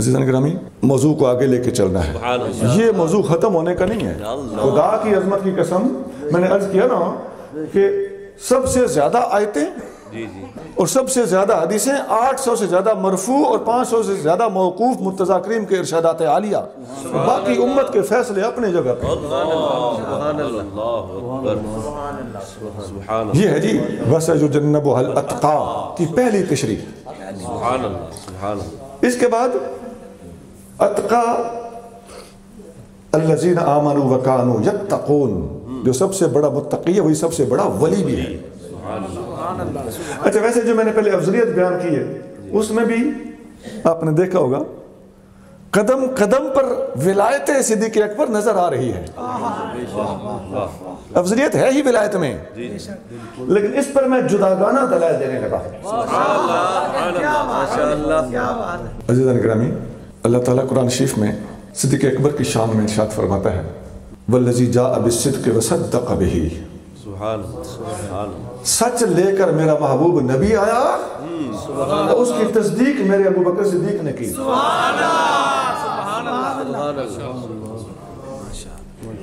عزیزان گرامی، موضوع کو آگے لے کے چلنا ہے، یہ موضوع ختم ہونے کا نہیں ہے۔ خدا کی عظمت کی قسم، میں نے عرض کیا نا کہ سب سے زیادہ آیتیں اور سب سے زیادہ حدیثیں، 800 سے زیادہ مرفوع اور 500 سے زیادہ موقوف مرتضیٰ کریم کے ارشادات عالیہ، باقی امت کے فیصلے اپنے جگہ پہ۔ یہ ہے جی وَسَيُجَنَّبُهَا الْأَتْقَى کی پہلی تشریح۔ اس کے بعد اتقا الذین آمنوا وکانوا یتقون، جو سب سے بڑا متقی ہے وہی سب سے بڑا ولی بھی ہے۔ اچھا، ویسے جو میں نے پہلے افضلیت بیان کی ہے اس میں بھی آپ نے دیکھا ہوگا قدم قدم پر ولایت صدیق اکبر نظر آ رہی ہے۔ افضلیت ہے ہی ولایت میں، لیکن اس پر میں جداگانہ دلائل دینے لگا۔ عزیزان گرامی، اللہ تعالیٰ قرآن شریف میں صدیق اکبر کی شان میں ارشاد فرماتا ہے والذی جاء بالصدق وصدق بہ، سچ لے کر میرا محبوب نبی آیا اور اس کی تصدیق میرے ابو بکر صدیق نے کی۔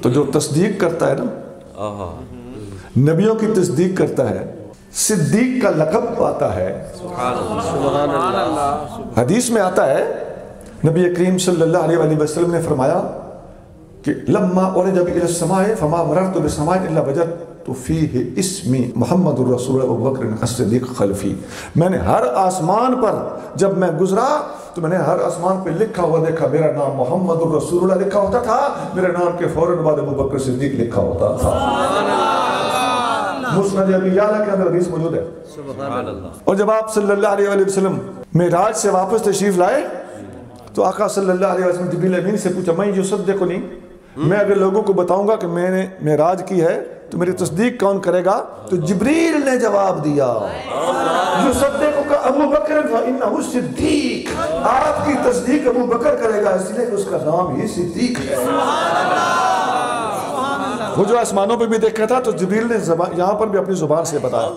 تو جو تصدیق کرتا ہے نا، نبیوں کی تصدیق کرتا ہے، صدیق کا لقب پاتا ہے۔ حدیث میں آتا ہے نبی کریم صلی اللہ علیہ وآلہ وسلم نے فرمایا کہ لما اورج بی الی السماء فما مررت بسماء الا وجدت فیہ اسمی محمد الرسول ابو بکر الصدیق خلفی، میں نے ہر آسمان پر جب میں گزرا تو میں نے ہر آسمان پہ لکھا ہوا دیکھا، میرا نام محمد الرسول اللہ لکھا ہوتا تھا، میرے نام کے فوراً بعد ابو بکر صدیق لکھا ہوتا تھا۔ مسند ابی یعلا کے اندر حدیث موجود ہے۔ اور جب آپ صلی اللہ علیہ وآلہ وسلم معراج سے واپس تشریف لائے تو آقا صلی اللہ علیہ وسلم جبریل امین سے پوچھا میں یصدقنی، میں اگر لوگوں کو بتاؤں گا کہ میں نے معراج کی ہے تو میری تصدیق کون کرے گا؟ تو جبریل نے جواب دیا یصدقک ابو بکر فانہ صدیق، آپ کی تصدیق ابو بکر کرے گا اس لیے کہ اس کا نام ہی صدیق ہے۔ وہ جو آسمانوں پہ بھی دیکھا تھا تو جبریل نے یہاں پر بھی اپنی زبان سے بتایا۔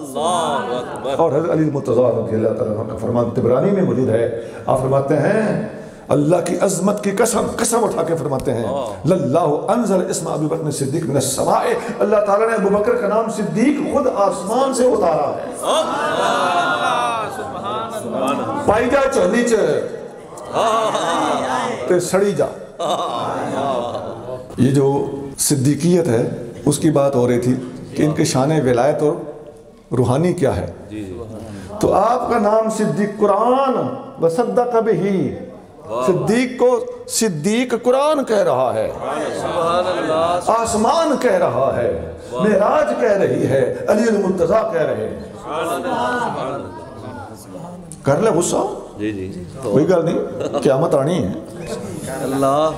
اور حضرت علی المرتضیٰ رضی اللہ تعالیٰ کا فرمان طبرانی میں موجود ہے، آپ فرماتے ہیں اللہ کی عظمت کی قسم اٹھا کے فرماتے ہیں للہ انزل اسم ابی بکر صدیق من السماء، اللہ تعالیٰ نے ابو بکر کا نام صدیق خود آسمان سے اتارا ہے۔ پائی جا چہلی تے سڑی جا، یہ جو صدیقیت ہے اس کی بات ہو رہی تھی کہ ان کے شان ولایت اور روحانی کیا ہے۔ تو آپ کا نام صدیق قرآن وصدق بہ، صدیق کو صدیق قرآن کہہ رہا ہے، آسمان کہہ رہا ہے، معراج کہہ رہی ہے، علی المرتضیٰ کہہ رہے ہیں۔ کر لے غصہ، کوئی گل نہیں، قیامت آنی ہے۔ اللہ